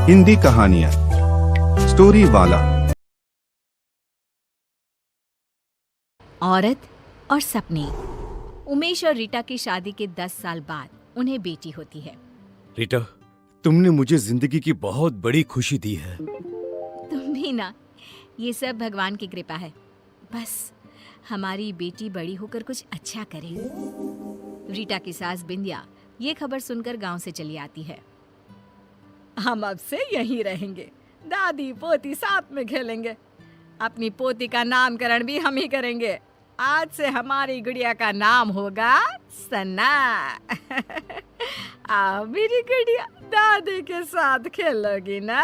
हिंदी कहानियाँ स्टोरी वाला। औरत और सपने। उमेश और रीटा की शादी के 10 साल बाद उन्हें बेटी होती है। रीटा, तुमने मुझे जिंदगी की बहुत बड़ी खुशी दी है। तुम भी ना, ये सब भगवान की कृपा है। बस हमारी बेटी बड़ी होकर कुछ अच्छा करे। रीटा की सास बिंदिया ये खबर सुनकर गांव से चली आती है। हम अब से यहीं रहेंगे, दादी पोती साथ में खेलेंगे। अपनी पोती का नामकरण भी हम ही करेंगे। आज से हमारी गुड़िया का नाम होगा सना। आओ मेरी गुड़िया, दादी के साथ खेलोगी ना।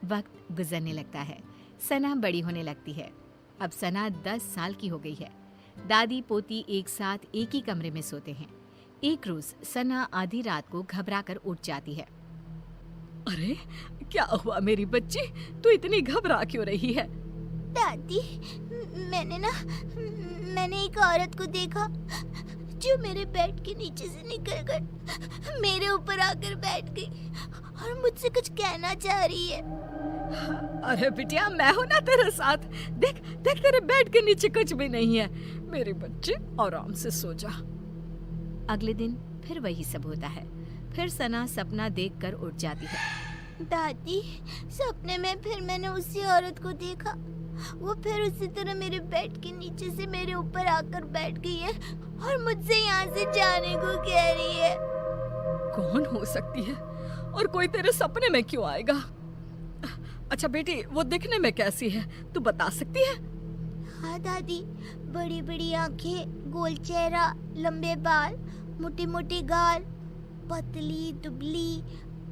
वक्त गुजरने लगता है, सना बड़ी होने लगती है। अब सना 10 साल की हो गई है। दादी पोती एक साथ एक ही कमरे में सोते हैं। एक रोज सना आधी रात को घबरा कर उठ जाती है। अरे क्या हुआ मेरी बच्ची, तू इतनी घबरा क्यों रही है? दादी, मैंने एक औरत को देखा जो मेरे बेड के नीचे से निकलकर मेरे ऊपर आकर बैठ गई और मुझसे कुछ कहना चाह रही है। अरे बिटिया, मैं हूं ना तेरे साथ। देख देख, तेरे बेड के नीचे कुछ भी नहीं है। मेरी बच्ची आराम से सो जा। अगले दिन फिर वही सब होता है। फिर सना सपना देखकर उठ जाती है। दादी, सपने में फिर मैंने उसी औरत को देखा। वो फिर उसी तरह मेरे बेड के नीचे से मेरे ऊपर आकर बैठ गई है और मुझसे यहाँ से जाने को कह रही है। कौन हो सकती है और कोई तेरे सपने में क्यों आएगा? अच्छा बेटी, वो दिखने में कैसी है, तू बता सकती है? हाँ दादी, बड़ी बड़ी आंखें, गोल चेहरा, लंबे बाल, मोटी मोटी गाल, पतली दुबली,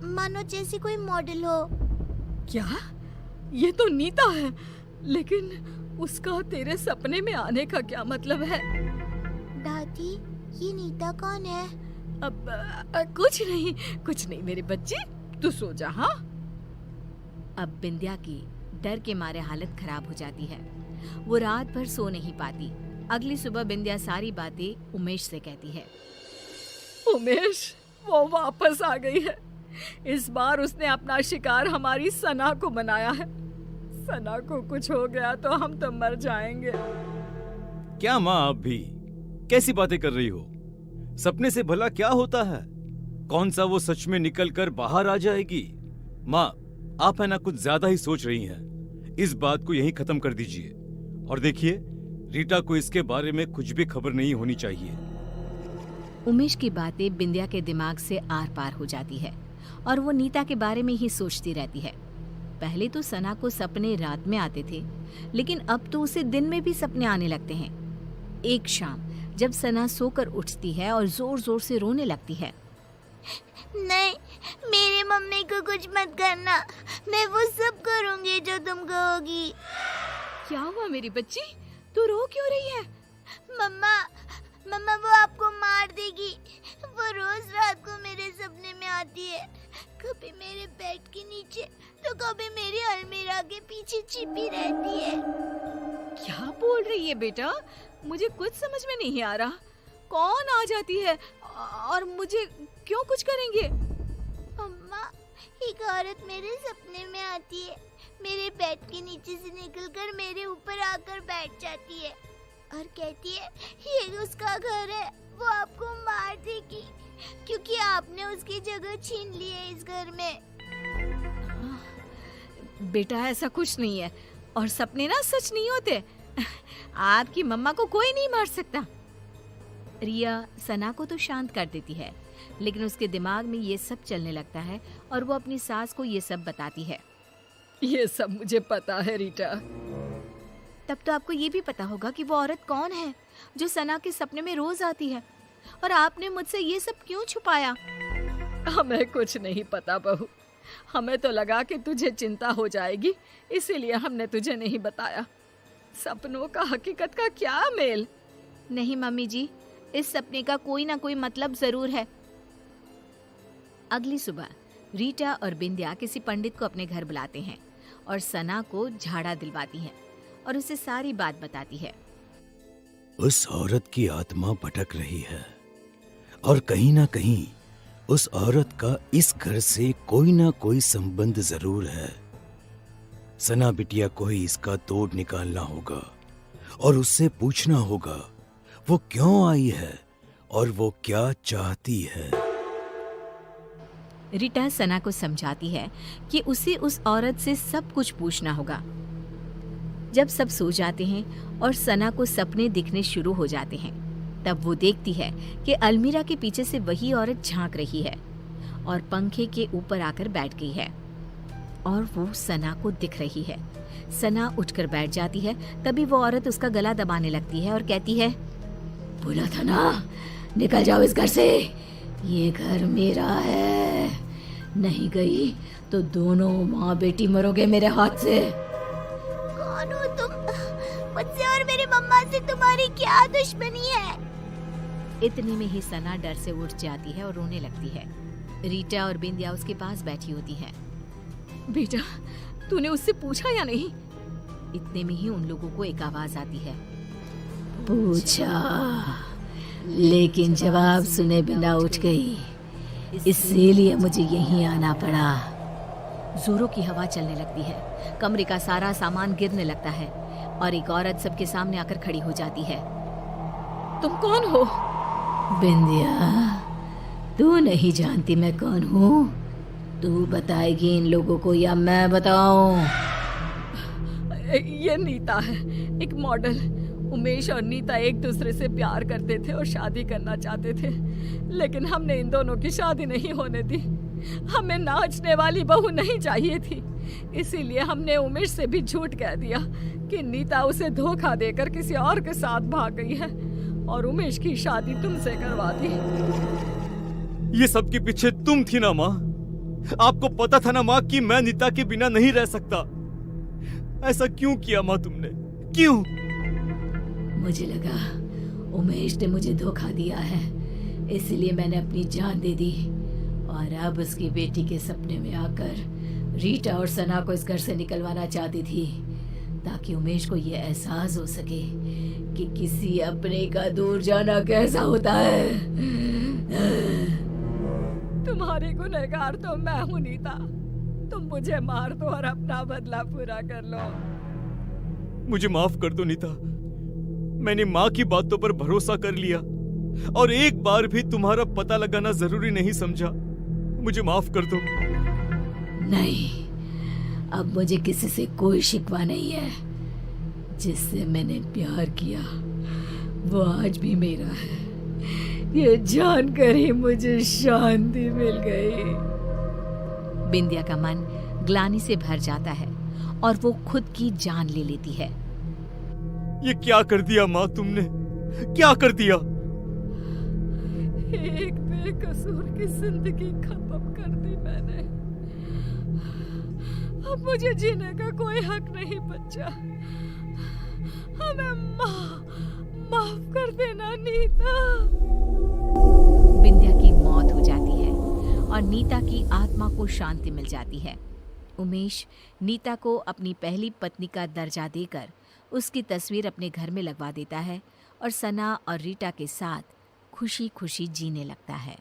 मानो जैसी कोई मॉडल हो। क्या? ये तो नीता है, लेकिन उसका तेरे सपने में आने का क्या मतलब है? दादी, ये नीता कौन है? अब कुछ नहीं मेरी बच्ची, तू सो जा। हाँ। अब बिंदिया की डर के मारे हालत खराब हो जाती है। वो रात भर सो नहीं पाती। अगली सुबह बिंदिया सारी बातें उमेश से कहती है। उमेश, वो वापस आ गई है। इस बार उसने अपना शिकार हमारी सना को बनाया है। सना को कुछ हो गया तो हम तो मर जाएंगे। क्या माँ, आप भी कैसी बातें कर रही हो? सपने से भला क्या होता है? कौन सा वो सच में निकल कर बाहर आ जाएगी? माँ, आप है ना कुछ ज्यादा ही सोच रही हैं। इस बात को यहीं खत्म कर दीजिए और देखिए, रीटा को इसके बारे में कुछ भी खबर नहीं होनी चाहिए। उमेश की बातें बिंदिया के दिमाग से आर पार हो जाती है और वो नीता के बारे में ही सोचती रहती है। पहले तो सना को सपने रात में आते थे, लेकिन अब तो उसे दिन में भी सपने आने लगते हैं। एक शाम जब सना सोकर उठती है और जोर जोर से रोने लगती है। नहीं, मेरी मम्मी को कुछ मत करना, मैं वो सब करूंगी जो तुम कहोगी। क्या हुआ मेरी बच्ची, तू रो क्यों रही है? मम्मा वो आपको मार देगी। वो रोज रात को मेरे सपने में आती है, कभी मेरे बेड के नीचे तो कभी मेरी अलमीरा के पीछे छिपी रहती है। क्या बोल रही है बेटा, मुझे कुछ समझ में नहीं आ रहा। कौन आ जाती है और मुझे क्यों कुछ करेंगे? अम्मा, एक औरत मेरे सपने में आती है, मेरे बेड के नीचे से निकलकर मेरे ऊपर आकर बैठ जाती है और कहती है ये उसका घर है, वो आपको मार देगी क्योंकि आपने उसकी जगह छीन ली है इस घर में। बेटा, ऐसा कुछ नहीं है और सपने ना सच नहीं होते। आपकी मम्मा को कोई नहीं मार सकता। रिया सना को तो शांत कर देती है, लेकिन उसके दिमाग में ये सब चलने लगता है और वो अपनी सास को ये सब बताती है। ये सब मुझे पता है रीटा। तब तो आपको ये भी पता होगा कि वो औरत कौन है जो सना के सपने में रोज आती है, और आपने मुझसे ये सब क्यों छुपाया? हमें कुछ नहीं पता बहू, हमें तो लगा कि तुझे चिंता हो जाएगी, इसीलिए हमने तुझे नहीं बताया। सपनों का हकीकत का क्या मेल? नहीं मम्मी जी, इस सपने का कोई ना कोई मतलब जरूर है। अगली सुबह रीटा और बिंदिया किसी पंडित को अपने घर बुलाते हैं और सना को झाड़ा दिलवाती हैं और उसे सारी बात बताती है। उस औरत की आत्मा भटक रही है और कहीं ना कहीं उस औरत का इस घर से कोई ना कोई संबंध जरूर है। सना बिटिया को ही इसका तोड़ निकालना होगा और उससे पूछना होगा वो क्यों आई है और वो क्या चाहती है। रीटा सना को समझाती है कि उसे उस औरत से सब कुछ पूछना होगा। जब सब सो जाते हैं और सना को सपने दिखने शुरू हो जाते हैं, तब वो देखती है कि अलमीरा के पीछे से वही औरत झांक रही है और पंखे के ऊपर आकर बैठ गई है और वो सना को दिख रही है। सना उठकर बैठ जाती है। तभी वो औरत उसका गला दबाने लगती है और कहती है, बोला था ना, निकल जाओ इस घर से, ये घर मेरा है, नहीं गई तो दोनों माँ बेटी मरोगे मेरे हाथ से। कौन हो तुम? मुझसे और मेरी मम्मा से तुम्हारी क्या दुश्मनी है? इतने में ही सना डर से उठ जाती है और रोने लगती है। रीटा और बिंदिया उसके पास बैठी होती हैं। बेटा, तूने उससे पूछा या नहीं? इतने में ही उन लोगों को एक आवाज आती है, पूछा, लेकिन जवाब सुने बिना उठ गई, इसीलिए मुझे यहीं आना पड़ा। जोरों की हवा चलने लगती है, कमरे का सारा सामान गिरने लगता है और एक औरत सबके सामने आकर खड़ी हो जाती है। तुम कौन हो? बिंदिया, तू नहीं जानती मैं कौन हूँ? तू बताएगी इन लोगों को या मैं बताऊं? ये नीता है, एक मॉडल। उमेश और नीता एक दूसरे से प्यार करते थे और शादी करना चाहते थे, लेकिन हमने इन दोनों की शादी नहीं होने दी। हमें नाचने वाली बहू नहीं चाहिए थी, इसीलिए हमने उमेश से भी झूठ कह दिया कि नीता उसे धोखा देकर किसी और के साथ भाग गई है और उमेश की शादी तुमसे करवा दी। ये सब के पीछे तुम थी ना माँ? आपको पता था ना माँ कि मैं नीता के बिना नहीं रह सकता। ऐसा क्यों किया माँ तुमने? क्यों? मुझे लगा उमेश ने मुझे धोखा दिया है, इसलिए मैंने अपनी जान दे दी और अब उसकी बेटी के सपने में आकर रीटा और सना को इस घर से निकलवाना चाहती थी, ताकि उमेश को ये एहसास हो सके कि किसी अपने का दूर जाना कैसा होता है। तुम्हारी गुनहगार तो मैं हूं नीता, तुम मुझे मार दो और अपना बदला पूरा कर लो। मुझे माफ कर दो नीता, मैंने माँ की बातों पर भरोसा कर लिया और एक बार भी तुम्हारा पता लगाना जरूरी नहीं समझा। मुझे माफ कर दो। नहीं, अब मुझे किसी से कोई शिकवा नहीं है। जिससे मैंने प्यार किया वो आज भी मेरा है। ये जानकर ही मुझे शांति मिल गई। बिंदिया का मन ग्लानि से भर जाता है और वो खुद की जान ले लेती है। ये क्या कर दिया माँ तुमने? क्या कर दिया? एक बेकसूर की जिंदगी खत्म कर दी मैंने। अब मुझे जीने का कोई हक नहीं बचा। हमें माफ कर देना नीता। बिंदिया की मौत हो जाती है और नीता की आत्मा को शांति मिल जाती है। उमेश नीता को अपनी पहली पत्नी का दर्जा देकर उसकी तस्वीर अपने घर में लगवा देता है और सना और रीटा के साथ खुशी खुशी जीने लगता है।